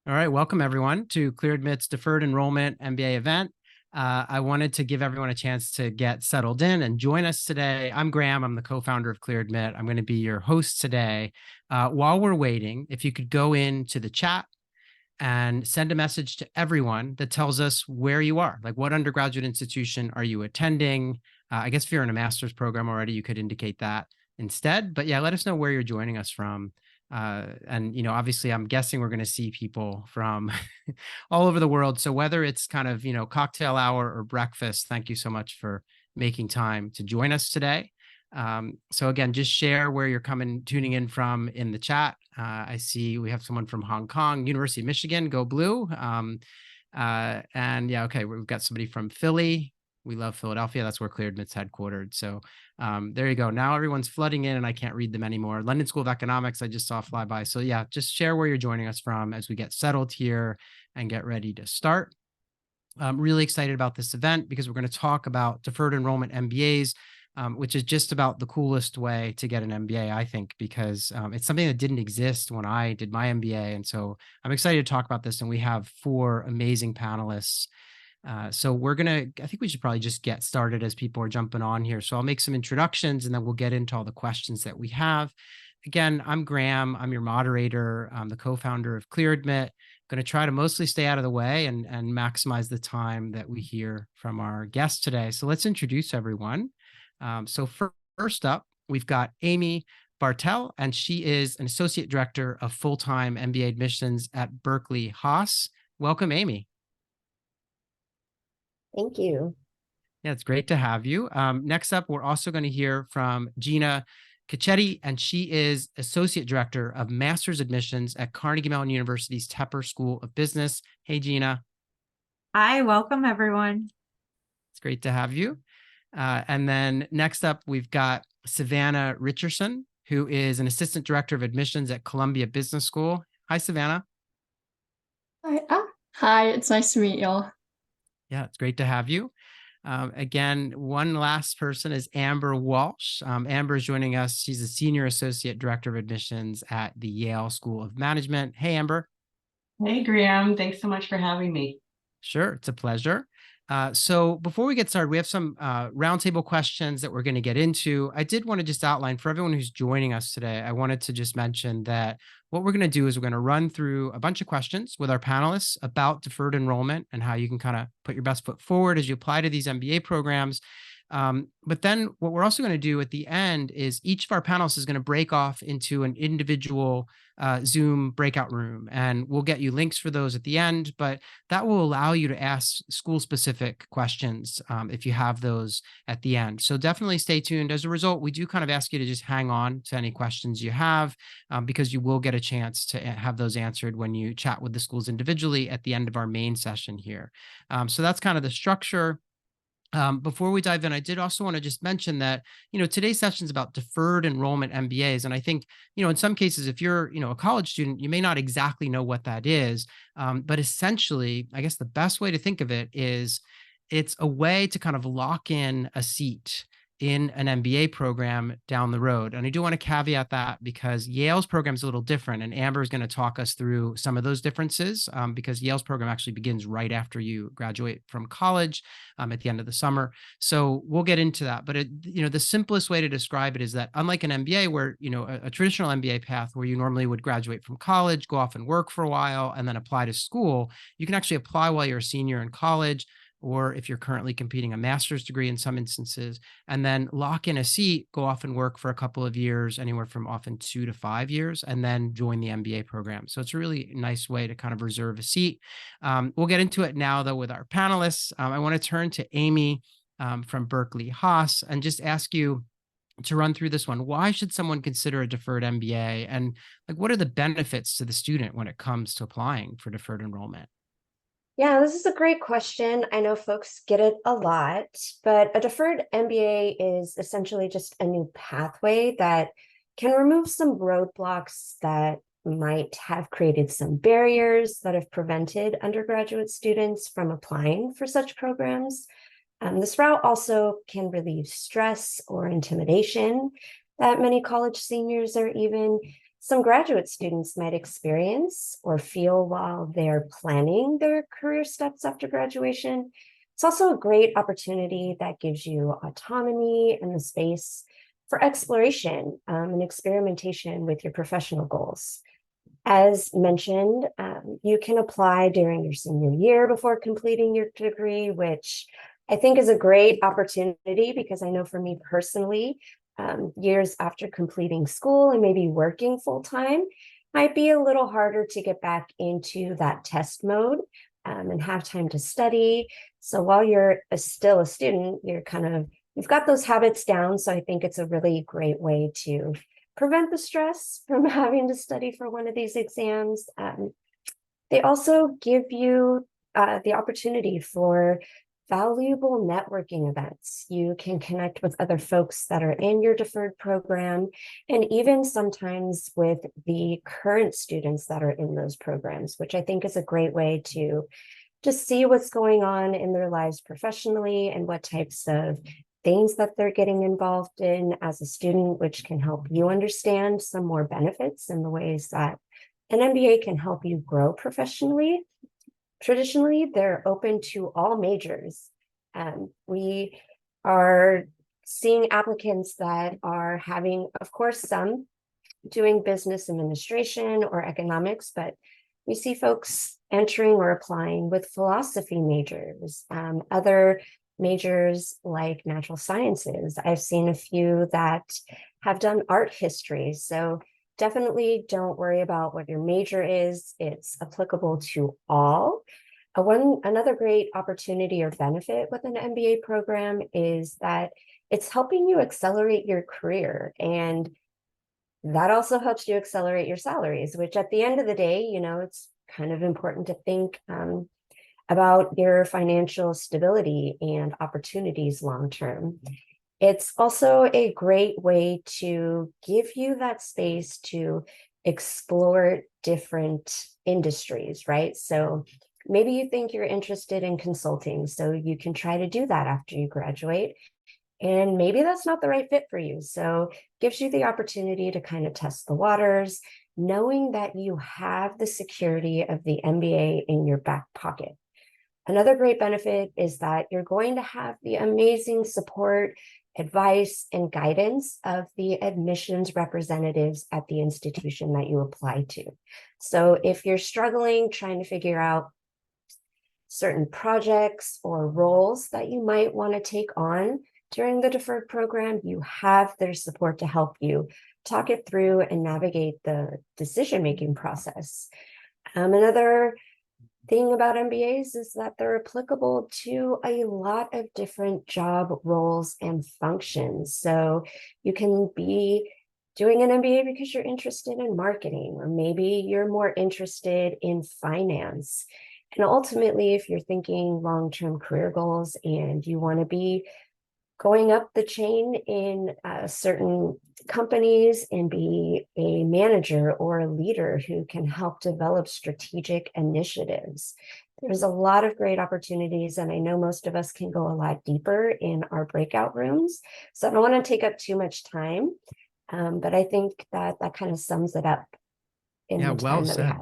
All right, welcome everyone to ClearAdmit's Deferred Enrollment MBA event. I wanted to give everyone a chance to get settled in and join us today. I'm Graham. I'm the co-founder of ClearAdmit. I'm going to be your host today. While we're waiting, if you could go into the chat and send a message to everyone that tells us where you are, like what undergraduate institution are you attending? I guess if you're in a master's program already, you could indicate that instead. But yeah, let us know where you're joining us from. And obviously, I'm guessing we're going to see people from all over the world. So whether it's kind of cocktail hour or breakfast, thank you so much for making time to join us today. So again, just share where you're tuning in from in the chat. I see we have someone from Hong Kong, University of Michigan, go blue. And yeah, okay, we've got somebody from Philly. We love Philadelphia. That's where ClearAdmit's headquartered. So there you go. Now everyone's flooding in and I can't read them anymore. London School of Economics, I just saw fly by. So yeah, just share where you're joining us from as we get settled here and get ready to start. I'm really excited about this event because we're going to talk about deferred enrollment MBAs, which is just about the coolest way to get an MBA, I think, because it's something that didn't exist when I did my MBA. And so I'm excited to talk about this. And we have 4 amazing panelists. So I think we should probably just get started as people are jumping on here. So I'll make some introductions and then we'll get into all the questions that we have. Again, I'm Graham. I'm your moderator. I'm the co-founder of ClearAdmit. Going to try to mostly stay out of the way and maximize the time that we hear from our guests today. So let's introduce everyone. So first up, we've got Amy Bartel, and she is an associate director of full-time MBA admissions at Berkeley Haas. Welcome, Amy. Thank you. Yeah, it's great to have you. Next up, we're also going to hear from Gina Cacchetti, and she is Associate Director of Master's Admissions at Carnegie Mellon University's Tepper School of Business. Hey, Gina. Hi, welcome everyone. It's great to have you. And then next up, we've got Savannah Richardson, who is an Assistant Director of Admissions at Columbia Business School. Hi, Savannah. Hi, it's nice to meet y'all. Yeah, it's great to have you. Again, one last person is Amber Walsh. Amber is joining us. She's a Senior Associate Director of Admissions at the Yale School of Management. Hey, Amber. Hey, Graham. Thanks so much for having me. Sure, it's a pleasure. So before we get started, we have some roundtable questions that we're going to get into. I did want to just outline for everyone who's joining us today, I wanted to just mention that what we're going to do is we're going to run through a bunch of questions with our panelists about deferred enrollment and how you can kind of put your best foot forward as you apply to these MBA programs. But then what we're also going to do at the end is each of our panelists is going to break off into an individual Zoom breakout room, and we'll get you links for those at the end, but that will allow you to ask school-specific questions if you have those at the end. So definitely stay tuned. As a result, we do kind of ask you to just hang on to any questions you have because you will get a chance to have those answered when you chat with the schools individually at the end of our main session here. So that's kind of the structure. Before we dive in, I did also want to just mention that, today's session is about deferred enrollment MBAs. And I think, in some cases, if you're, a college student, you may not exactly know what that is. But essentially, I guess the best way to think of it is it's a way to kind of lock in a seat in an MBA program down the road. And I do want to caveat that because Yale's program is a little different. And Amber is going to talk us through some of those differences because Yale's program actually begins right after you graduate from college at the end of the summer. So we'll get into that. But, the simplest way to describe it is that unlike an MBA where, a traditional MBA path where you normally would graduate from college, go off and work for a while, and then apply to school, you can actually apply while you're a senior in college, or if you're currently competing a master's degree in some instances, and then lock in a seat, go off and work for a couple of years, anywhere from often 2 to 5 years, and then join the MBA program. So it's a really nice way to kind of reserve a seat. We'll get into it now, though, with our panelists. I want to turn to Amy from Berkeley Haas and just ask you to run through this one. Why should someone consider a deferred MBA? And what are the benefits to the student when it comes to applying for deferred enrollment? Yeah, this is a great question. I know folks get it a lot, but a deferred MBA is essentially just a new pathway that can remove some roadblocks that might have created some barriers that have prevented undergraduate students from applying for such programs. This route also can relieve stress or intimidation that many college seniors are even some graduate students might experience or feel while they're planning their career steps after graduation. It's also a great opportunity that gives you autonomy and the space for exploration and experimentation with your professional goals. As mentioned, you can apply during your senior year before completing your degree, which I think is a great opportunity because I know for me personally, years after completing school and maybe working full time might be a little harder to get back into that test mode and have time to study. So while you're still a student, you've got those habits down. So I think it's a really great way to prevent the stress from having to study for one of these exams. They also give you the opportunity for valuable networking events. You can connect with other folks that are in your deferred program, and even sometimes with the current students that are in those programs, which I think is a great way to just see what's going on in their lives professionally and what types of things that they're getting involved in as a student, which can help you understand some more benefits and the ways that an MBA can help you grow professionally. Traditionally, they're open to all majors. We are seeing applicants that are having, of course, some doing business administration or economics, but we see folks entering or applying with philosophy majors, other majors like natural sciences. I've seen a few that have done art history. So definitely don't worry about what your major is. It's applicable to all. Another great opportunity or benefit with an MBA program is that it's helping you accelerate your career, and that also helps you accelerate your salaries, which at the end of the day, it's kind of important to think about your financial stability and opportunities long term. It's also a great way to give you that space to explore different industries, right? So maybe you think you're interested in consulting, so you can try to do that after you graduate. And maybe that's not the right fit for you. So it gives you the opportunity to kind of test the waters, knowing that you have the security of the MBA in your back pocket. Another great benefit is that you're going to have the amazing support, advice, and guidance of the admissions representatives at the institution that you apply to. So if you're struggling, trying to figure out certain projects or roles that you might want to take on during the deferred program, you have their support to help you talk it through and navigate the decision-making process. Another thing about MBAs is that they're applicable to a lot of different job roles and functions. So you can be doing an MBA because you're interested in marketing, or maybe you're more interested in finance. And ultimately, if you're thinking long-term career goals and you want to be going up the chain in certain companies and be a manager or a leader who can help develop strategic initiatives, there's a lot of great opportunities. And I know most of us can go a lot deeper in our breakout rooms. So I don't want to take up too much time, but I think that kind of sums it up in the time that we have.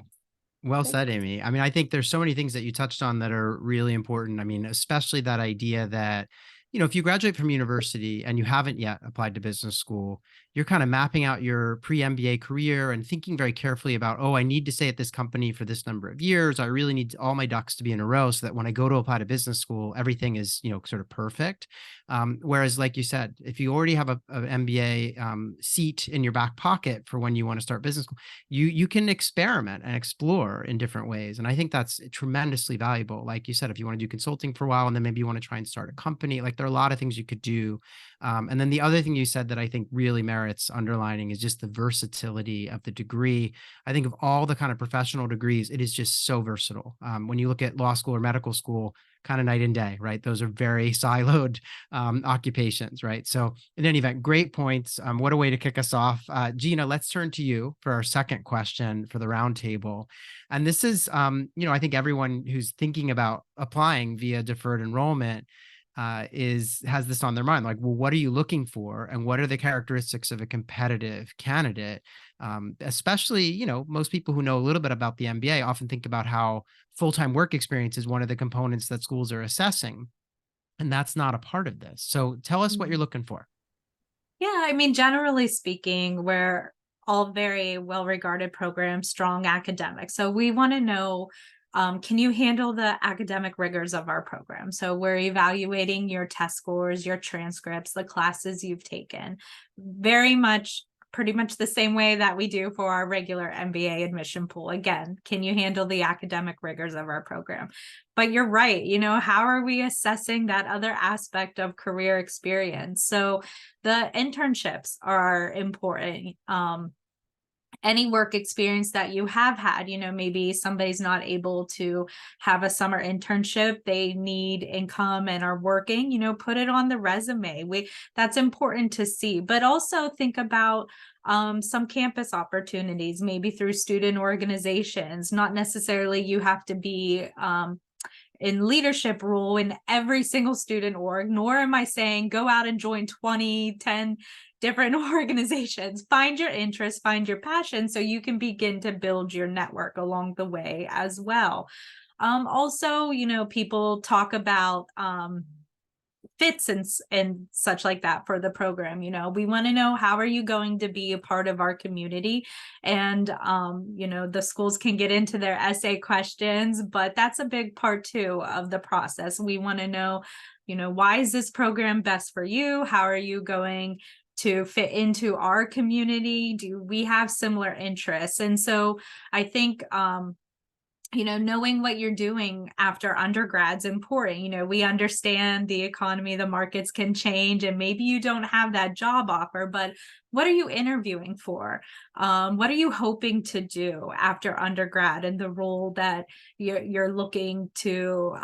Well said, Amy. I mean, I think there's so many things that you touched on that are really important. I mean, especially that idea that, if you graduate from university and you haven't yet applied to business school, you're kind of mapping out your pre-MBA career and thinking very carefully about, oh, I need to stay at this company for this number of years. I really need all my ducks to be in a row so that when I go to apply to business school, everything is, sort of perfect. Whereas, like you said, if you already have a MBA seat in your back pocket for when you want to start business school, you can experiment and explore in different ways. And I think that's tremendously valuable. Like you said, if you want to do consulting for a while and then maybe you want to try and start a company, like there are a lot of things you could do. And then the other thing you said that I think really merits underlining is just the versatility of the degree. I think of all the kind of professional degrees, it is just so versatile. When you look at law school or medical school, kind of night and day, right? Those are very siloed occupations, right? So in any event, great points. What a way to kick us off. Gina, let's turn to you for our second question for the roundtable. And this is, I think everyone who's thinking about applying via deferred enrollment, has this on their mind. Like, well, what are you looking for? And what are the characteristics of a competitive candidate? Especially, most people who know a little bit about the MBA often think about how full-time work experience is one of the components that schools are assessing. And that's not a part of this. So tell us what you're looking for. Yeah, I mean, generally speaking, we're all very well-regarded programs, strong academics. So we want to know, can you handle the academic rigors of our program? So we're evaluating your test scores, your transcripts, the classes you've taken, pretty much the same way that we do for our regular MBA admission pool. Again, can you handle the academic rigors of our program? But you're right, how are we assessing that other aspect of career experience? So the internships are important. Any work experience that you have had, maybe somebody's not able to have a summer internship, they need income and are working, put it on the resume. That's important to see, but also think about some campus opportunities, maybe through student organizations. Not necessarily you have to be in leadership role in every single student org, nor am I saying go out and join 10 different organizations. Find your interest, find your passion, so you can begin to build your network along the way as well. Also, people talk about fits and such like that for the program. We want to know, how are you going to be a part of our community? And the schools can get into their essay questions, but that's a big part too of the process. We want to know, why is this program best for you? How are you going to fit into our community? Do we have similar interests? And so I think knowing what you're doing after undergrad's important. We understand the economy, the markets can change, and maybe you don't have that job offer, but what are you interviewing for? What are you hoping to do after undergrad and the role that you're looking to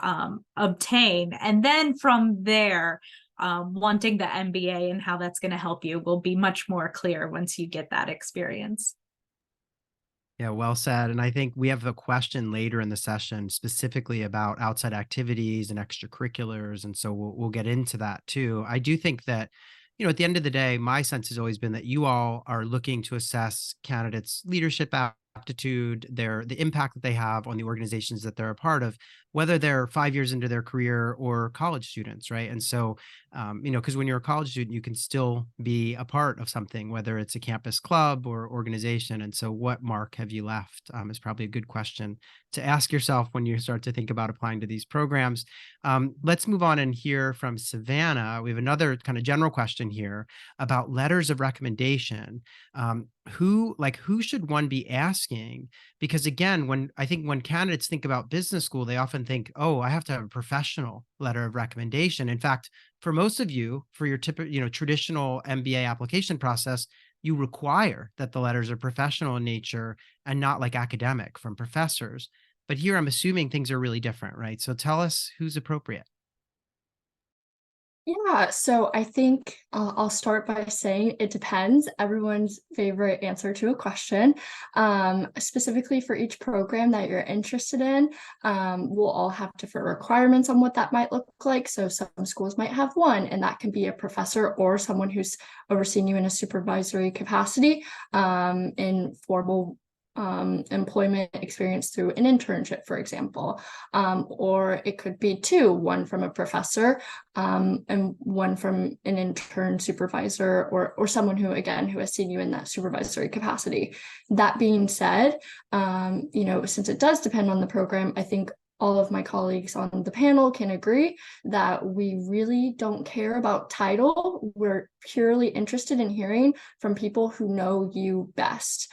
obtain? And then from there, wanting the MBA and how that's going to help you will be much more clear once you get that experience. Yeah, well said. And I think we have a question later in the session specifically about outside activities and extracurriculars. And so we'll get into that too. I do think that, at the end of the day, my sense has always been that you all are looking to assess candidates' leadership aptitude, the impact that they have on the organizations that they're a part of, whether they're 5 years into their career or college students, right? And so, because when you're a college student, you can still be a part of something, whether it's a campus club or organization. And so, what mark have you left is probably a good question to ask yourself when you start to think about applying to these programs. Let's move on and hear from Savannah. We have another kind of general question here about letters of recommendation. Who should one be asking? Because again, when candidates think about business school, they often think, oh, I have to have a professional letter of recommendation. In fact, for most of you, for your typical, traditional MBA application process, you require that the letters are professional in nature and not like academic from professors. But here I'm assuming things are really different, right? So tell us who's appropriate. Yeah, so I think I'll start by saying it depends. Everyone's favorite answer to a question. Specifically for each program that you're interested in, we'll all have different requirements on what that might look like. So some schools might have one, and that can be a professor or someone who's overseeing you in a supervisory capacity in formal employment experience through an internship, for example, or it could be two, one from a professor and one from an intern supervisor or someone who has seen you in that supervisory capacity. That being said, since it does depend on the program, I think all of my colleagues on the panel can agree that we really don't care about title. We're purely interested in hearing from people who know you best.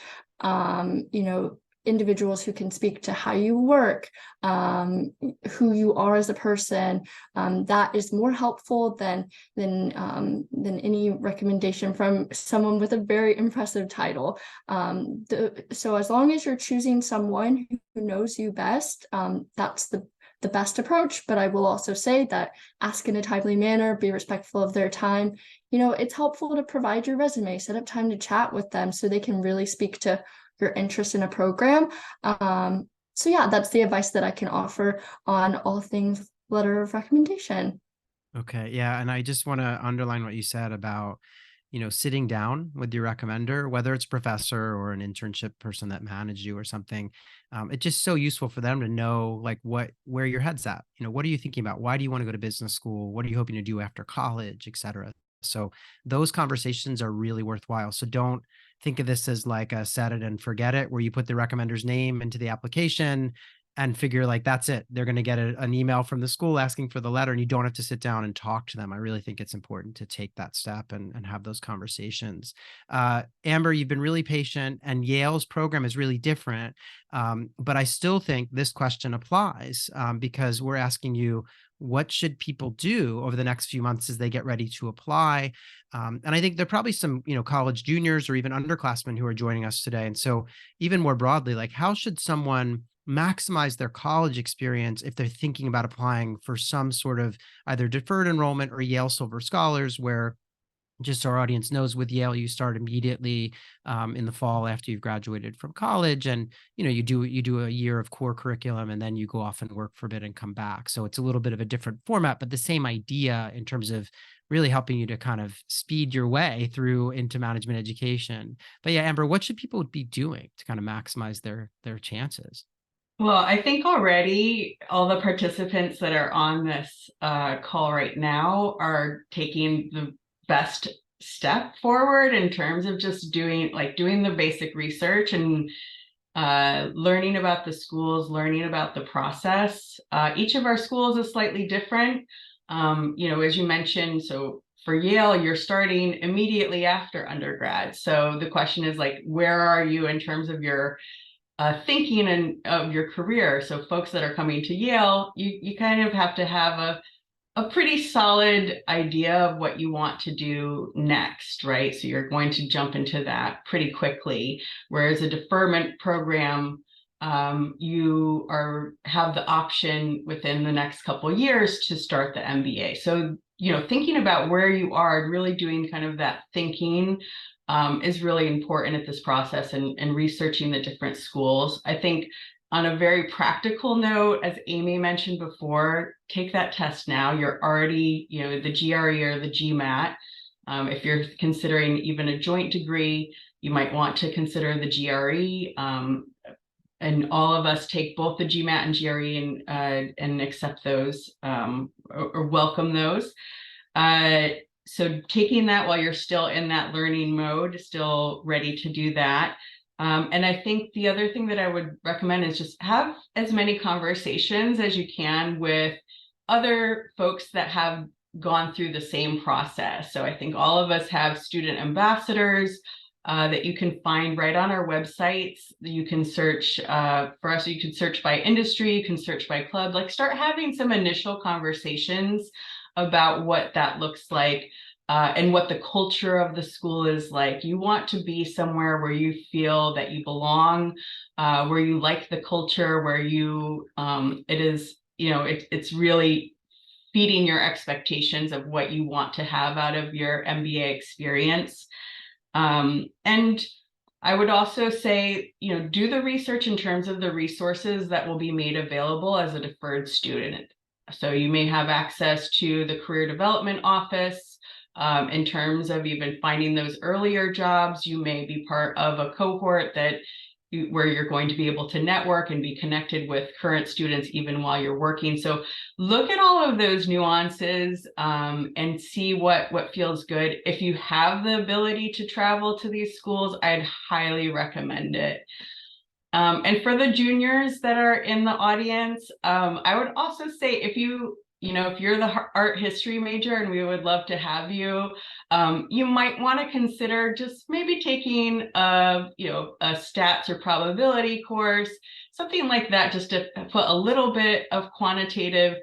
Individuals who can speak to how you work, who you are as a person. That is more helpful than any recommendation from someone with a very impressive title. So as long as you're choosing someone who knows you best, that's the best approach. But I will also say that ask in a timely manner, be respectful of their time. It's helpful to provide your resume, set up time to chat with them so they can really speak to your interest in a program. So yeah, that's the advice that I can offer on all things letter of recommendation. Okay. Yeah. And I just want to underline what you said about, sitting down with your recommender, whether it's a professor or an internship person that managed you or something. It's just so useful for them to know like where your head's at. What are you thinking about? Why do you want to go to business school? What are you hoping to do after college, et cetera? So those conversations are really worthwhile. So don't think of this as like a set it and forget it, where you put the recommender's name into the application and figure like that's it. They're going to get an email from the school asking for the letter, and you don't have to sit down and talk to them. I really think it's important to take that step and have those conversations. Amber, you've been really patient, and Yale's program is really different. But I still think this question applies because we're asking you, what should people do over the next few months as they get ready to apply? And I think there are probably some, college juniors or even underclassmen who are joining us today. And so even more broadly, like how should someone maximize their college experience if they're thinking about applying for some sort of either deferred enrollment or Yale Silver Scholars, where just so our audience knows, with Yale, you start immediately in the fall after you've graduated from college, and you do a year of core curriculum, and then you go off and work for a bit and come back. So it's a little bit of a different format, but the same idea in terms of really helping you to kind of speed your way through into management education. But yeah, Amber, what should people be doing to kind of maximize their chances? Well, I think already all the participants that are on this call right now are taking the best step forward in terms of just doing the basic research and learning about the schools, learning about the process. Each of our schools is slightly different. As you mentioned, so for Yale, you're starting immediately after undergrad. So the question is like, where are you in terms of your thinking and of your career? So folks that are coming to Yale, you kind of have to have a pretty solid idea of what you want to do next, right? So you're going to jump into that pretty quickly. Whereas a deferment program, you have the option within the next couple of years to start the MBA. So, thinking about where you are and really doing kind of that thinking is really important at this process, and researching the different schools. I think on a very practical note, as Amy mentioned before, take that test now. You're already, the GRE or the GMAT. If you're considering even a joint degree, you might want to consider the GRE. And all of us take both the GMAT and GRE and accept those or welcome those. So taking that while you're still in that learning mode, still ready to do that. And I think the other thing that I would recommend is just have as many conversations as you can with other folks that have gone through the same process. So I think all of us have student ambassadors that you can find right on our websites. You can search for us, you can search by industry, you can search by club, like start having some initial conversations about what that looks like. And what the culture of the school is like. You want to be somewhere where you feel that you belong, where you like the culture, where it's really feeding your expectations of what you want to have out of your MBA experience. And I would also say, do the research in terms of the resources that will be made available as a deferred student. So you may have access to the Career Development Office. In terms of even finding those earlier jobs, you may be part of a cohort where you're going to be able to network and be connected with current students even while you're working. So look at all of those nuances and see what feels good. If you have the ability to travel to these schools, I'd highly recommend it. And for the juniors that are in the audience, I would also say if you're the art history major and we would love to have you, you might want to consider just maybe taking a stats or probability course, something like that, just to put a little bit of quantitative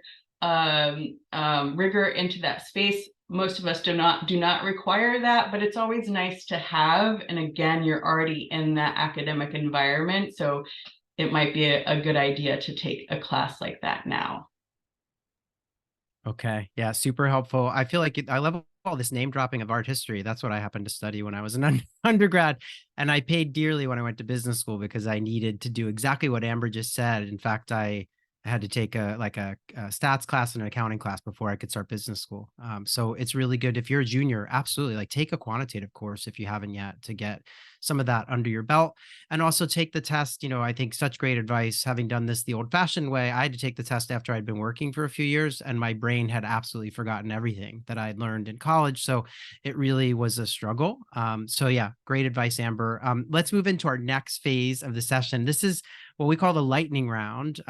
rigor into that space. Most of us do not require that, but it's always nice to have. And again, you're already in that academic environment, so it might be a good idea to take a class like that now. Okay. Yeah. Super helpful. I feel like I love all this name dropping of art history. That's what I happened to study when I was an undergrad. And I paid dearly when I went to business school because I needed to do exactly what Amber just said. In fact, I I had to take a stats class and an accounting class before I could start business school. So it's really good if you're a junior, absolutely, like take a quantitative course if you haven't yet, to get some of that under your belt, and also take the test. I think such great advice. Having done this the old-fashioned way, I had to take the test after I'd been working for a few years, and my brain had absolutely forgotten everything that I had learned in college. So it really was a struggle. So yeah, great advice, Amber. Let's move into our next phase of the session. This is what we call the lightning round.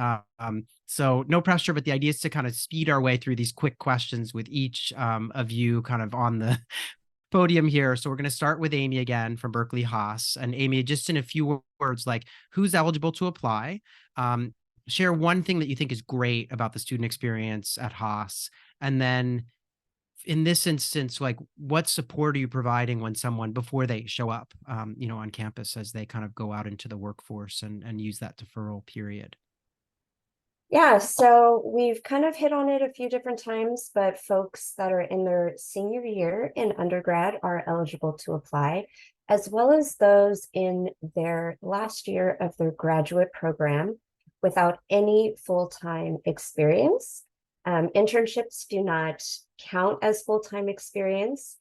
So no pressure, but the idea is to kind of speed our way through these quick questions with each of you kind of on the podium here. So we're going to start with Amy again from Berkeley Haas. And Amy, just in a few words, like who's eligible to apply? Share one thing that you think is great about the student experience at Haas. And then in this instance, like what support are you providing when someone, before they show up, on campus, as they kind of go out into the workforce and use that deferral period? Yeah, so we've kind of hit on it a few different times, but folks that are in their senior year in undergrad are eligible to apply, as well as those in their last year of their graduate program without any full-time experience. Internships do not count as full-time experience.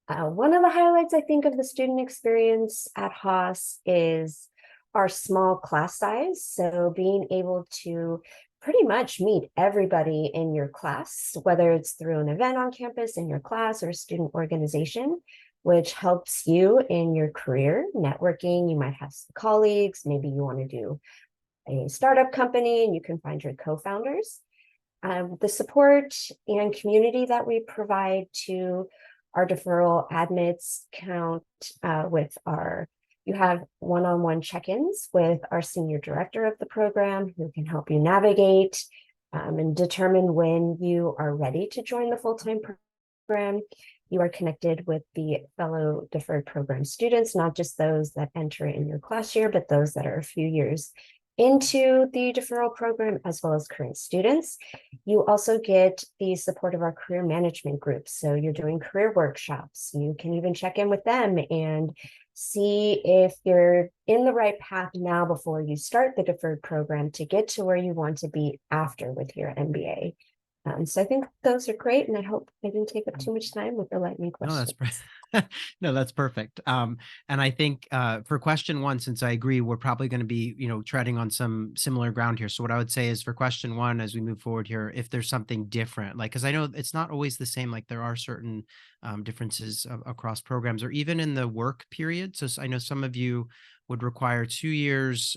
One of the highlights, I think, of the student experience at Haas is our small class size. So being able to pretty much meet everybody in your class, whether it's through an event on campus in your class or student organization, which helps you in your career networking. You might have some colleagues, maybe you want to do a startup company and you can find your co-founders. The support and community that we provide to our deferral admits count with you have one-on-one check-ins with our senior director of the program, who can help you navigate and determine when you are ready to join the full-time program. You are connected with the fellow deferred program students, not just those that enter in your class year, but those that are a few years into the deferral program, as well as current students. You also get the support of our career management group. So you're doing career workshops. You can even check in with them and see if you're in the right path now before you start the deferred program to get to where you want to be after with your MBA. So I think those are great, and I hope I didn't take up too much time with the lightning questions. No, that's perfect. And I think for question one, since I agree, we're probably going to be, treading on some similar ground here. So what I would say is, for question one, as we move forward here, if there's something different, like, because I know it's not always the same, like there are certain differences across programs or even in the work period. So I know some of you would require 2 years.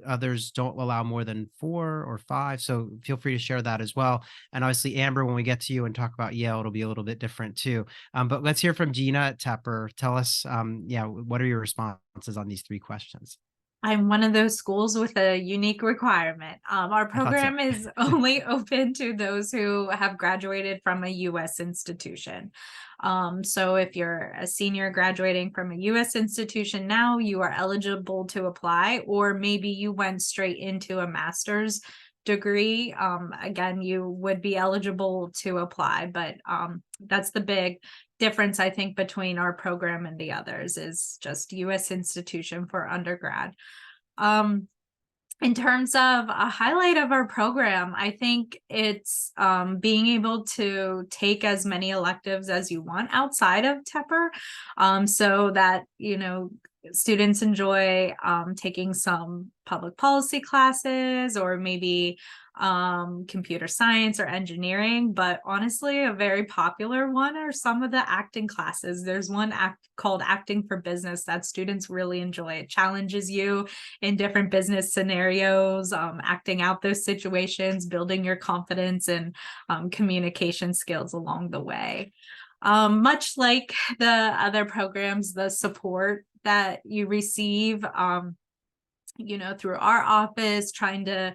Others don't allow more than 4 or 5. So feel free to share that as well. And obviously, Amber, when we get to you and talk about Yale, it'll be a little bit different too. But let's hear from Gina at Tepper. Tell us, what are your responses on these 3 questions? I'm one of those schools with a unique requirement. Our I thought so. program is only open to those who have graduated from a U.S. institution. So if you're a senior graduating from a U.S. institution now, you are eligible to apply, or maybe you went straight into a master's degree. Again, you would be eligible to apply, but that's the big difference, I think, between our program and the others, is just U.S. institution for undergrad. In terms of a highlight of our program, I think it's being able to take as many electives as you want outside of Tepper, so that, students enjoy taking some public policy classes, or maybe computer science or engineering. But honestly, a very popular one are some of the acting classes. There's one called Acting for Business that students really enjoy. It challenges you in different business scenarios, acting out those situations, building your confidence and communication skills along the way. Much like the other programs, the support that you receive, through our office, trying to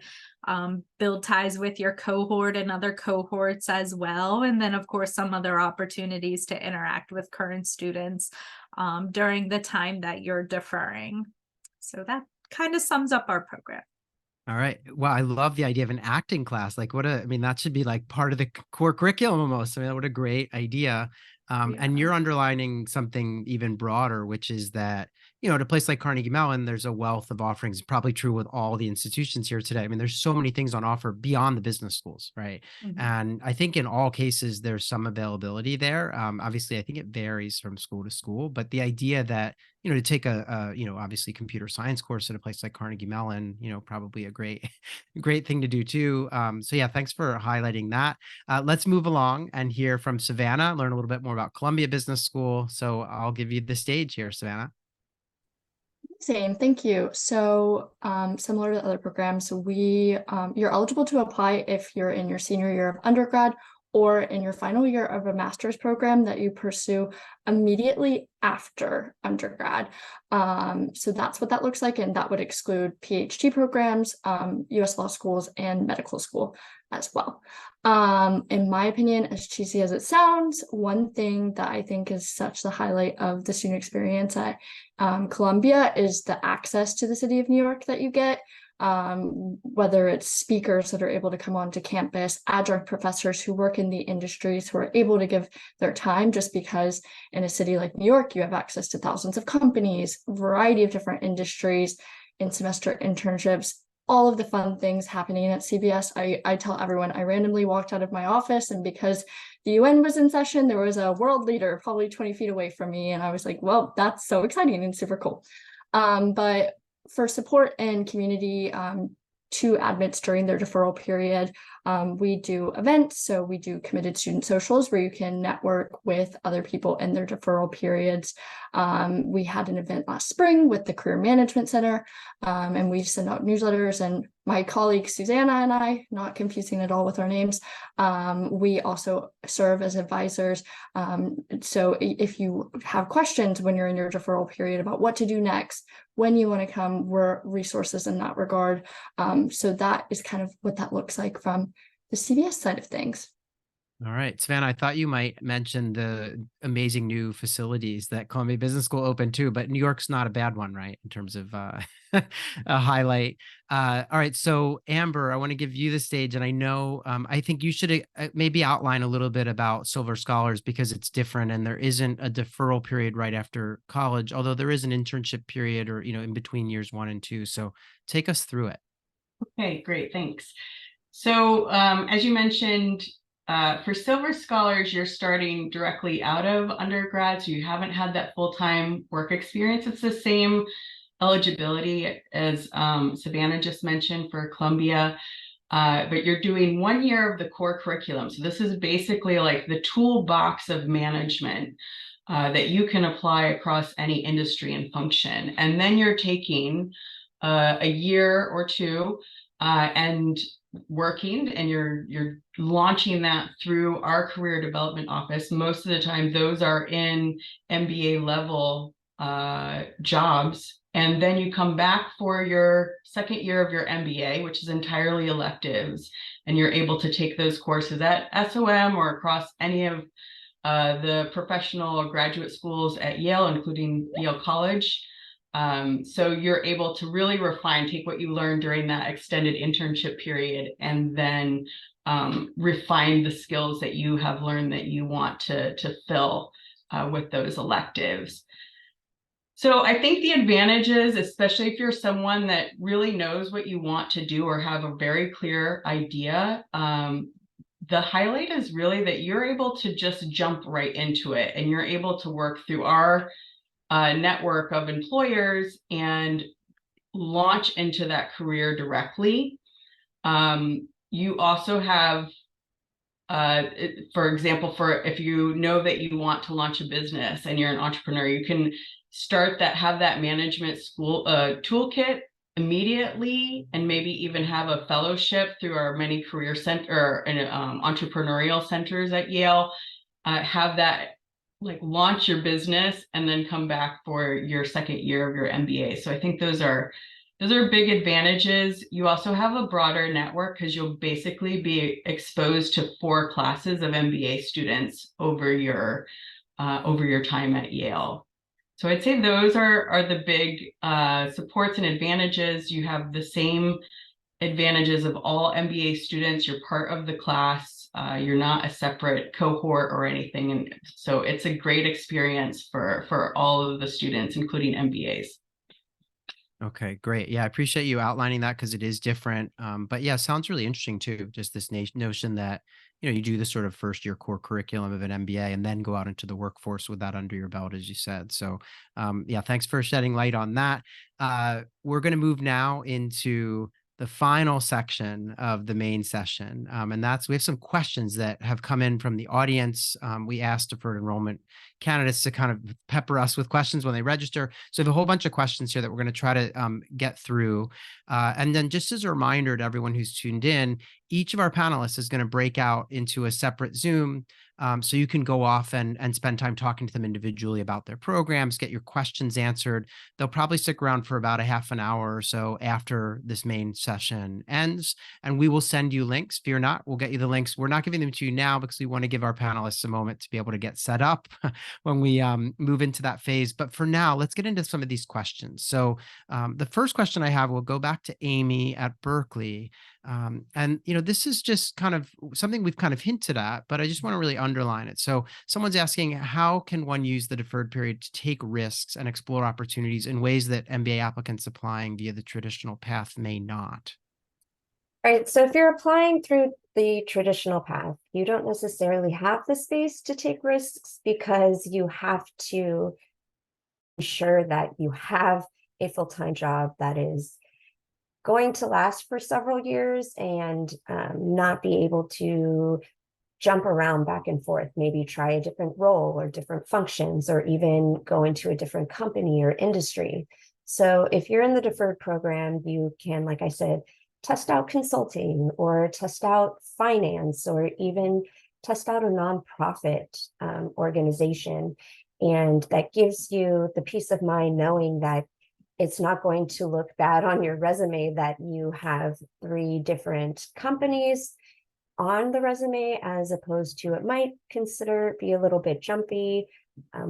build ties with your cohort and other cohorts as well. And then, of course, some other opportunities to interact with current students during the time that you're deferring. So that kind of sums up our program. All right. Well, I love the idea of an acting class. Like that should be like part of the core curriculum almost. I mean, what a great idea. And you're underlining something even broader, which is that, at a place like Carnegie Mellon, there's a wealth of offerings, probably true with all the institutions here today. I mean, there's so many things on offer beyond the business schools, right? And I think in all cases, there's some availability there. Obviously, I think it varies from school to school, but the idea that, to take obviously computer science course at a place like Carnegie Mellon, probably a great, great thing to do too. So yeah, thanks for highlighting that. Let's move along and hear from Savannah, learn a little bit more about Columbia Business School. So I'll give you the stage here, Savannah. Same, thank you. So similar to other programs, you're eligible to apply if you're in your senior year of undergrad or in your final year of a master's program that you pursue immediately after undergrad. So that's what that looks like, and that would exclude PhD programs, US law schools, and medical school as well. In my opinion, as cheesy as it sounds, one thing that I think is such the highlight of the student experience at Columbia is the access to the city of New York that you get. Whether it's speakers that are able to come onto campus, adjunct professors who work in the industries who are able to give their time, just because in a city like New York, you have access to thousands of companies, a variety of different industries, in-semester internships, all of the fun things happening at CBS. I tell everyone, I randomly walked out of my office, and because the UN was in session, there was a world leader probably 20 feet away from me. And I was like, well, that's so exciting and super cool. But for support and community to admits during their deferral period, we do events. So we do committed student socials where you can network with other people in their deferral periods. We had an event last spring with the Career Management Center, and we send out newsletters. And my colleague Susanna and I, not confusing at all with our names, we also serve as advisors. So if you have questions when you're in your deferral period about what to do next, when you want to come, we're resources in that regard. So that is kind of what that looks like from the CBS side of things. All right, Savannah, I thought you might mention the amazing new facilities that Columbia Business School opened too, but New York's not a bad one, right? In terms of a highlight. All right, so Amber, I want to give you the stage, and I know I think you should maybe outline a little bit about Silver Scholars because it's different, and there isn't a deferral period right after college, although there is an internship period or in between years 1 and 2. So take us through it. Okay, great, thanks. So as you mentioned, for Silver Scholars, you're starting directly out of undergrad, so you haven't had that full-time work experience. It's the same eligibility as Savannah just mentioned for Columbia, but you're doing 1 year of the core curriculum. So this is basically like the toolbox of management that you can apply across any industry and function. And then you're taking a year or two and working, and you're launching that through our career development office. Most of the time those are in MBA level jobs, and then you come back for your second year of your MBA, which is entirely electives, and you're able to take those courses at SOM or across any of the professional or graduate schools at Yale, including Yale College. So you're able to really refine, take what you learned during that extended internship period, and then refine the skills that you have learned that you want to fill with those electives. So I think the advantages, especially if you're someone that really knows what you want to do or have a very clear idea, the highlight is really that you're able to just jump right into it, and you're able to work through our network of employers and launch into that career directly. You also have, for example, if you know that you want to launch a business and you're an entrepreneur, you can have that management school toolkit immediately, and maybe even have a fellowship through our many career center and entrepreneurial centers at Yale. Have that, like, launch your business and then come back for your second year of your MBA. So I think those are big advantages. You also have a broader network because you'll basically be exposed to 4 classes of MBA students over your time at Yale. So I'd say those are the big supports and advantages. You have the same advantages of all MBA students. You're part of the class. You're not a separate cohort or anything. And so it's a great experience for all of the students, including MBAs. Okay, great. Yeah, I appreciate you outlining that because it is different. But yeah, sounds really interesting too. Just this notion that, you do the sort of first year core curriculum of an MBA and then go out into the workforce with that under your belt, as you said. So yeah, thanks for shedding light on that. We're going to move now into the final section of the main session. And we have some questions that have come in from the audience. We asked deferred enrollment candidates to kind of pepper us with questions when they register. So we have a whole bunch of questions here that we're going to try to get through. And then just as a reminder to everyone who's tuned in, each of our panelists is going to break out into a separate Zoom. So you can go off and spend time talking to them individually about their programs, get your questions answered. They'll probably stick around for about a half an hour or so after this main session ends, and we will send you links. Fear not, we'll get you the links. We're not giving them to you now because we want to give our panelists a moment to be able to get set up when we move into that phase. But for now, let's get into some of these questions. So the first question I have will go back to Amy at Berkeley. And this is just kind of something we've kind of hinted at, but I just want to really underline it. So someone's asking, how can one use the deferred period to take risks and explore opportunities in ways that MBA applicants applying via the traditional path may not? Right. So if you're applying through the traditional path, you don't necessarily have the space to take risks because you have to ensure that you have a full-time job that is going to last for several years and not be able to jump around back and forth, maybe try a different role or different functions, or even go into a different company or industry. So if you're in the deferred program, you can, like I said, test out consulting or test out finance or even test out a nonprofit organization. And that gives you the peace of mind knowing that it's not going to look bad on your resume that you have 3 different companies on the resume, as opposed to it might be a little bit jumpy.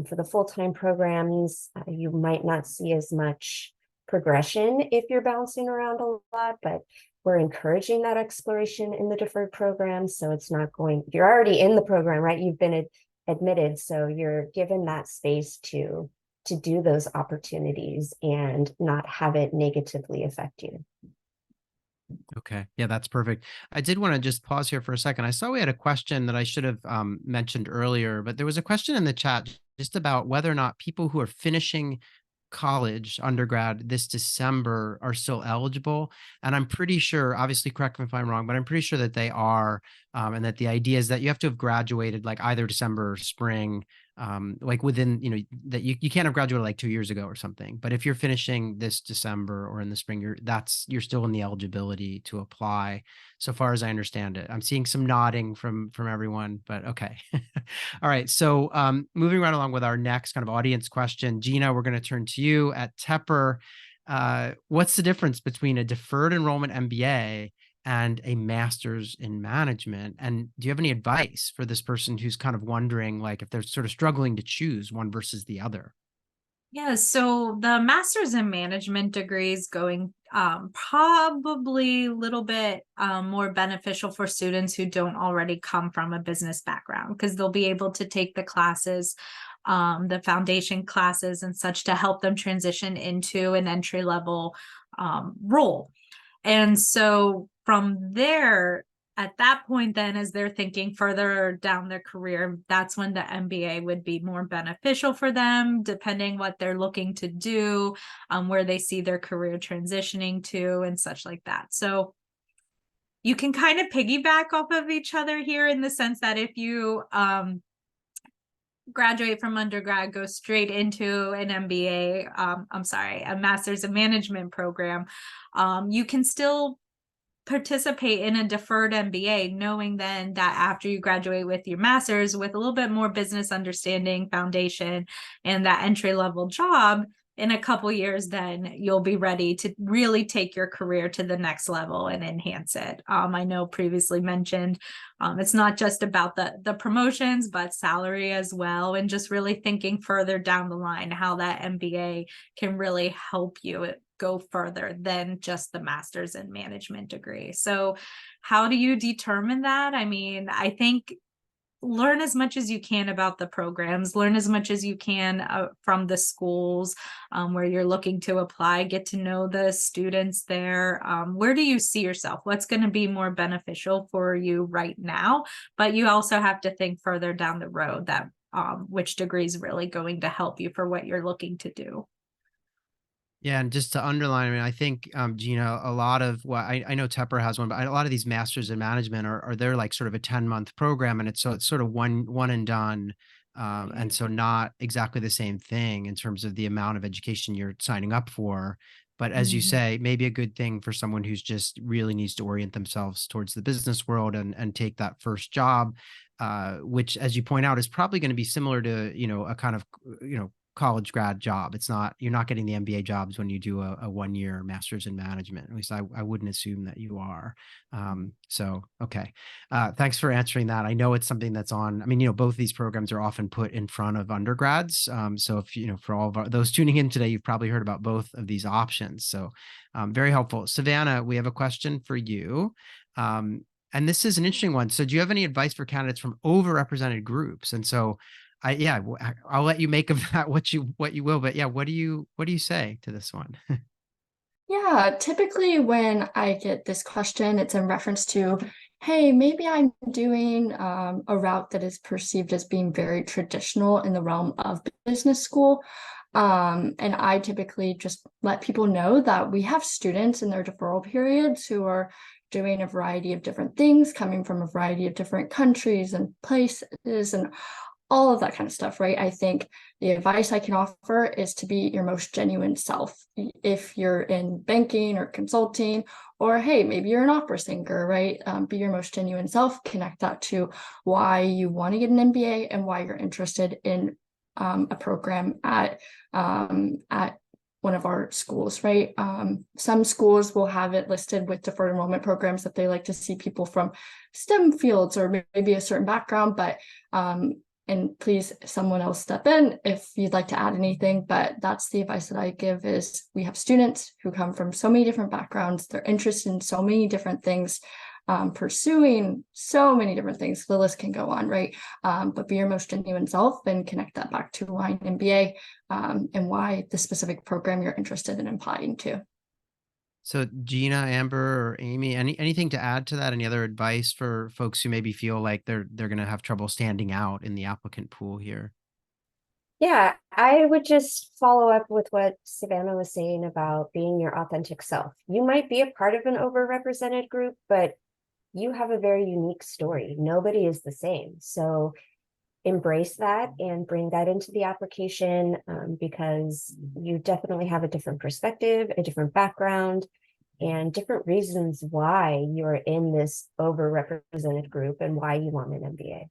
For the full-time programs, you might not see as much progression if you're bouncing around a lot, but we're encouraging that exploration in the deferred program. So it's not you're already in the program, right? You've been admitted, so you're given that space to do those opportunities and not have it negatively affect you. Okay. Yeah, that's perfect. I did want to just pause here for a second. I saw we had a question that I should have mentioned earlier, but there was a question in the chat just about whether or not people who are finishing college, undergrad this December are still eligible. And I'm pretty sure, obviously correct me if I'm wrong, but I'm pretty sure that they are. And that the idea is that you have to have graduated like either December or spring, like within, that you can't have graduated like 2 years ago or something. But if you're finishing this December or in the spring, you're still in the eligibility to apply, so far as I understand it. I'm seeing some nodding from everyone, but okay. All right. So moving right along with our next kind of audience question, Gina, we're going to turn to you at Tepper. What's the difference between a deferred enrollment MBA and a master's in management? And do you have any advice for this person who's kind of wondering, like, if they're sort of struggling to choose one versus the other? Yeah, so the master's in management degree is going probably a little bit more beneficial for students who don't already come from a business background, because they'll be able to take the classes, the foundation classes and such, to help them transition into an entry-level role. And so from there, at that point, then, as they're thinking further down their career, that's when the MBA would be more beneficial for them, depending what they're looking to do, where they see their career transitioning to and such like that. So you can kind of piggyback off of each other here, in the sense that if you graduate from undergrad, go straight into an MBA, a master's in management program, you can still participate in a deferred MBA, knowing then that after you graduate with your master's, with a little bit more business understanding, foundation, and that entry-level job, in a couple years, then you'll be ready to really take your career to the next level and enhance it. I know previously mentioned, it's not just about the promotions, but salary as well, and just really thinking further down the line how that MBA can really help you go further than just the master's in management degree. So how do you determine that? I mean, I think learn as much as you can about the programs, learn as much as you can from the schools where you're looking to apply, get to know the students there. Where do you see yourself? What's going to be more beneficial for you right now? But you also have to think further down the road that which degree is really going to help you for what you're looking to do. Yeah, and just to underline, I mean, I think, Gina, a lot of what I know Tepper has one, but a lot of these masters in management are they're like sort of a 10-month program, and it's sort of one and done. And so not exactly the same thing in terms of the amount of education you're signing up for. But as you Mhm. say, maybe a good thing for someone who's just really needs to orient themselves towards the business world and take that first job, which, as you point out, is probably going to be similar to, a kind of, college grad job. It's not, you're not getting the MBA jobs when you do a 1 year master's in management. At least I wouldn't assume that you are. So, okay. Thanks for answering that. I know it's something that's on, I mean, both these programs are often put in front of undergrads. So if, for all of those tuning in today, you've probably heard about both of these options. So very helpful. Savannah, we have a question for you. And this is an interesting one. So do you have any advice for candidates from overrepresented groups? And so I'll let you make of that what you will, but yeah, what do you say to this one? Yeah, typically when I get this question, it's in reference to, hey, maybe I'm doing a route that is perceived as being very traditional in the realm of business school. And I typically just let people know that we have students in their deferral periods who are doing a variety of different things, coming from a variety of different countries and places and all of that kind of stuff, right? I think the advice I can offer is to be your most genuine self. If you're in banking or consulting, or hey, maybe you're an opera singer, right? Be your most genuine self, connect that to why you want to get an MBA and why you're interested in a program at one of our schools, right? Some schools will have it listed with deferred enrollment programs that they like to see people from STEM fields or maybe a certain background, but and please someone else step in if you'd like to add anything, but that's the advice that I give is we have students who come from so many different backgrounds, they're interested in so many different things, pursuing so many different things, the list can go on, right? But be your most genuine self and connect that back to why an MBA and why the specific program you're interested in applying to. So Gina, Amber, or Amy, anything to add to that? Any other advice for folks who maybe feel like they're going to have trouble standing out in the applicant pool here? Yeah, I would just follow up with what Savannah was saying about being your authentic self. You might be a part of an overrepresented group, but you have a very unique story. Nobody is the same. So embrace that and bring that into the application because you definitely have a different perspective, a different background, and different reasons why you're in this overrepresented group and why you want an MBA.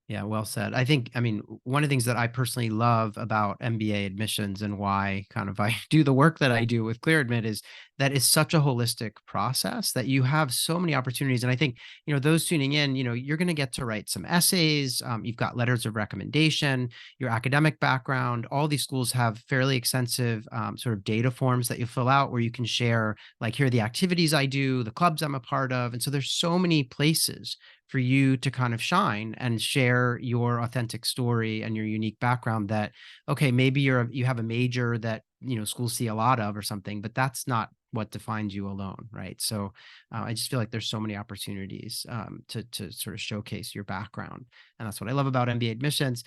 Yeah, well said. I mean, one of the things that I personally love about MBA admissions and why kind of I do the work that I do with ClearAdmit is that it's such a holistic process that you have so many opportunities. And I think, those tuning in, you're going to get to write some essays. You've got letters of recommendation, your academic background. All these schools have fairly extensive sort of data forms that you fill out where you can share, like, here are the activities I do, the clubs I'm a part of. And so there's so many places for you to kind of shine and share your authentic story and your unique background that, okay, maybe you have a major that, schools see a lot of or something, but that's not what defines you alone. Right. So I just feel like there's so many opportunities to sort of showcase your background. And that's what I love about MBA admissions.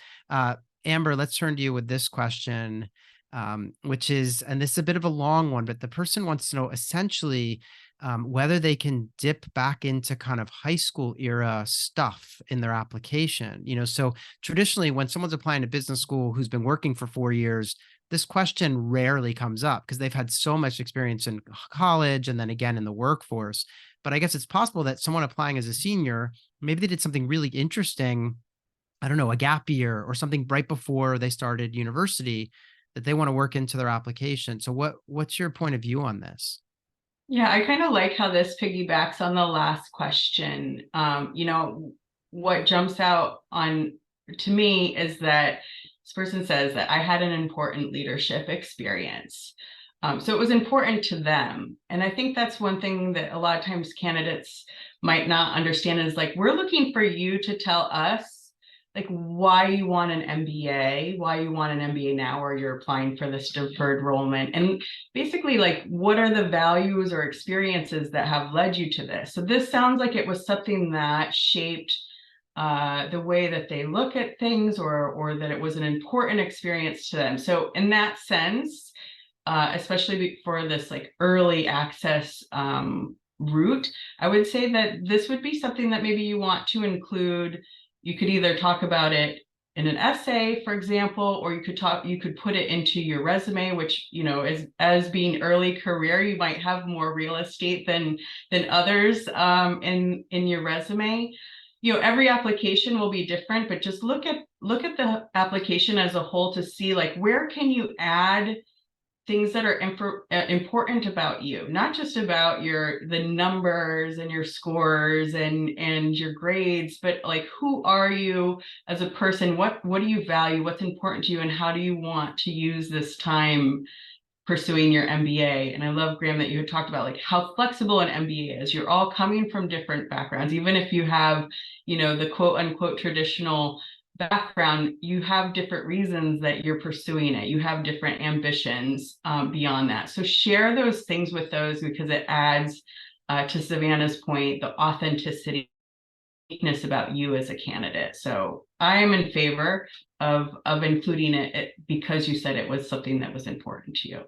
Amber, let's turn to you with this question, which is, and this is a bit of a long one, but the person wants to know essentially, whether they can dip back into kind of high school era stuff in their application. So traditionally, when someone's applying to business school who's been working for 4 years, this question rarely comes up because they've had so much experience in college and then again in the workforce. But I guess it's possible that someone applying as a senior, maybe they did something really interesting. I don't know, a gap year or something right before they started university that they want to work into their application. So what's your point of view on this? Yeah, I kind of like how this piggybacks on the last question. What jumps out on to me is that this person says that I had an important leadership experience. So it was important to them. And I think that's one thing that a lot of times candidates might not understand is like, we're looking for you to tell us like why you want an MBA, why you want an MBA now, or you're applying for this deferred enrollment. And basically like, what are the values or experiences that have led you to this? So this sounds like it was something that shaped the way that they look at things, or that it was an important experience to them. So in that sense, especially for this like early access route, I would say that this would be something that maybe you want to include. You could either talk about it in an essay, for example, or you could put it into your resume, which, you know, as being early career, you might have more real estate than others in your resume. You know, every application will be different, but just look at the application as a whole to see like, where can you add things that are important about you, not just about the numbers and your scores and your grades, but like, who are you as a person? What do you value? What's important to you? And how do you want to use this time pursuing your MBA? And I love, Graham, that you had talked about like how flexible an MBA is. You're all coming from different backgrounds. Even if you have, you know, the quote unquote traditional background, you have different reasons that you're pursuing it. You have different ambitions beyond that. So share those things with those, because it adds to Savannah's point, the authenticity about you as a candidate. So I am in favor of including it because you said it was something that was important to you.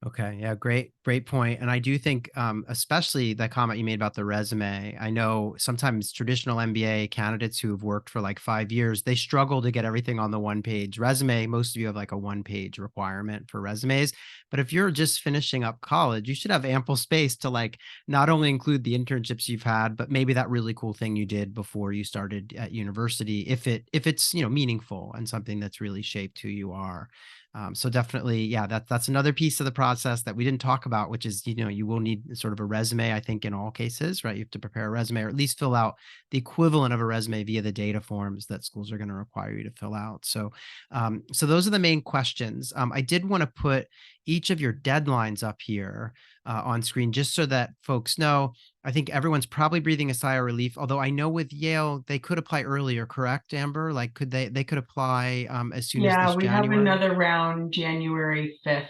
Okay. Yeah. Great point. And I do think, especially the comment you made about the resume, I know sometimes traditional MBA candidates who have worked for like 5 years, they struggle to get everything on the 1-page resume. Most of you have like a 1-page requirement for resumes. But if you're just finishing up college, you should have ample space to like not only include the internships you've had, but maybe that really cool thing you did before you started at university, if it's, you know, meaningful and something that's really shaped who you are. So definitely, yeah, that's another piece of the process that we didn't talk about, which is, you know, you will need sort of a resume, I think, in all cases, right? You have to prepare a resume, or at least fill out the equivalent of a resume via the data forms that schools are going to require you to fill out. So, so those are the main questions. I did want to put each of your deadlines up here on screen, just so that folks know. I think everyone's probably breathing a sigh of relief, although I know with Yale, they could apply earlier, correct, Amber? Like, could they could apply as soon as Yeah, this we January? have another round, January 5th,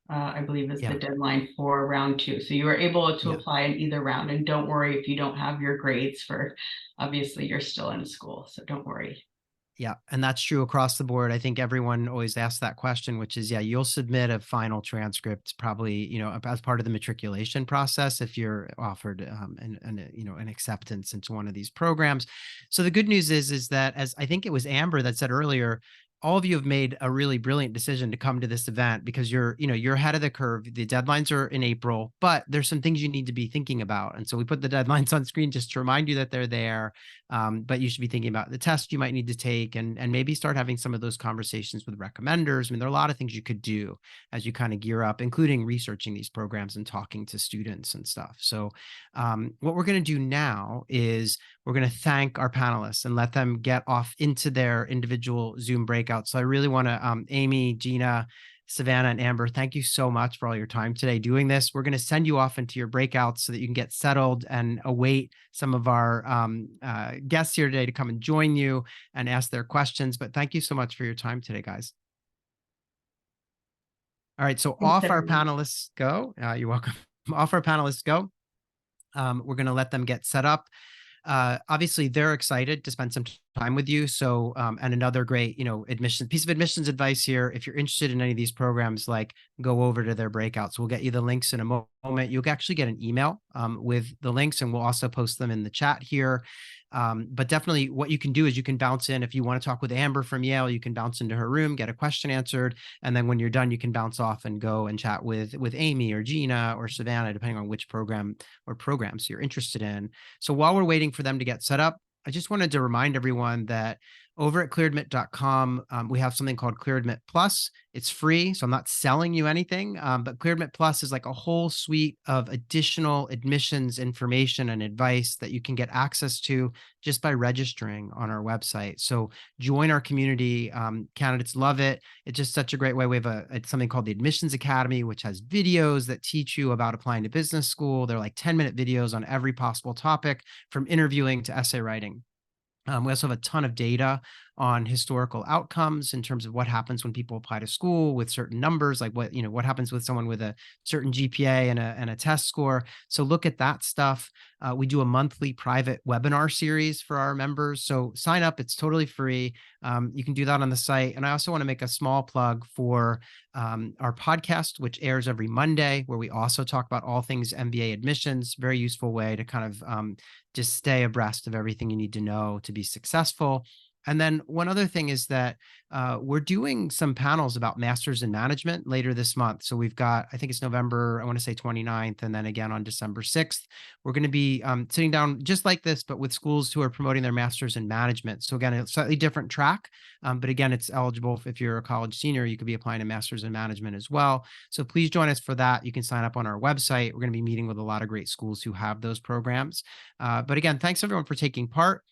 I believe is Yeah. the deadline for round 2. So you are able to Yeah. apply in either round. And don't worry if you don't have your grades for, obviously you're still in school, so don't worry. Yeah. And that's true across the board. I think everyone always asks that question, which is, yeah, you'll submit a final transcript probably, you know, as part of the matriculation process if you're offered you know, an acceptance into one of these programs. So the good news is that, as I think it was Amber that said earlier, all of you have made a really brilliant decision to come to this event because you're ahead of the curve. The deadlines are in April, but there's some things you need to be thinking about. And so we put the deadlines on screen just to remind you that they're there. But you should be thinking about the test you might need to take, and maybe start having some of those conversations with recommenders. I mean, there are a lot of things you could do as you kind of gear up, including researching these programs and talking to students and stuff. So what we're going to do now is we're going to thank our panelists and let them get off into their individual Zoom breakouts. So I really want to, Amy, Gina, Savannah, and Amber, thank you so much for all your time today doing this. We're going to send you off into your breakouts so that you can get settled and await some of our guests here today to come and join you and ask their questions. But thank you so much for your time today, guys. All right, so Thanks, off our everyone. panelists go. You're welcome. Off our panelists go. We're going to let them get set up. Obviously they're excited to spend some time with you. So, and another great, you know, piece of admissions advice here. If you're interested in any of these programs, like go over to their breakouts. We'll get you the links in a moment. You'll actually get an email with the links, and we'll also post them in the chat here. But definitely what you can do is you can bounce in. If you want to talk with Amber from Yale, you can bounce into her room, get a question answered. And then when you're done, you can bounce off and go and chat with Amy or Gina or Savannah, depending on which program or programs you're interested in. So while we're waiting for them to get set up, I just wanted to remind everyone that Over at clearedmit.com, we have something called ClearedMit Plus. It's free, so I'm not selling you anything, but ClearedMit Plus is like a whole suite of additional admissions information and advice that you can get access to just by registering on our website. So join our community. Candidates love it. It's just such a great way. We have it's something called the Admissions Academy, which has videos that teach you about applying to business school. They're like 10-minute videos on every possible topic, from interviewing to essay writing. We also have a ton of data on historical outcomes in terms of what happens when people apply to school with certain numbers, like what happens with someone with a certain GPA and a test score. So look at that stuff. We do a monthly private webinar series for our members. So sign up. It's totally free. You can do that on the site. And I also want to make a small plug for our podcast, which airs every Monday, where we also talk about all things MBA admissions. Very useful way to kind of just stay abreast of everything you need to know to be successful. And then one other thing is that we're doing some panels about masters in management later this month. So we've got, I think it's November, I want to say 29th, and then again on December 6th. We're going to be sitting down just like this, but with schools who are promoting their masters in management. So again, a slightly different track, but again, it's eligible. If you're a college senior, you could be applying to masters in management as well. So please join us for that. You can sign up on our website. We're going to be meeting with a lot of great schools who have those programs. But again, thanks everyone for taking part.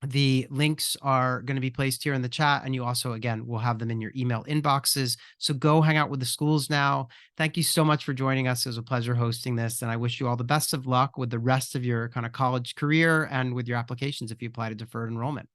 The links are going to be placed here in the chat, and you also, again, will have them in your email inboxes. So go hang out with the schools now. Thank you so much for joining us. It was a pleasure hosting this, and I wish you all the best of luck with the rest of your kind of college career and with your applications if you apply to deferred enrollment.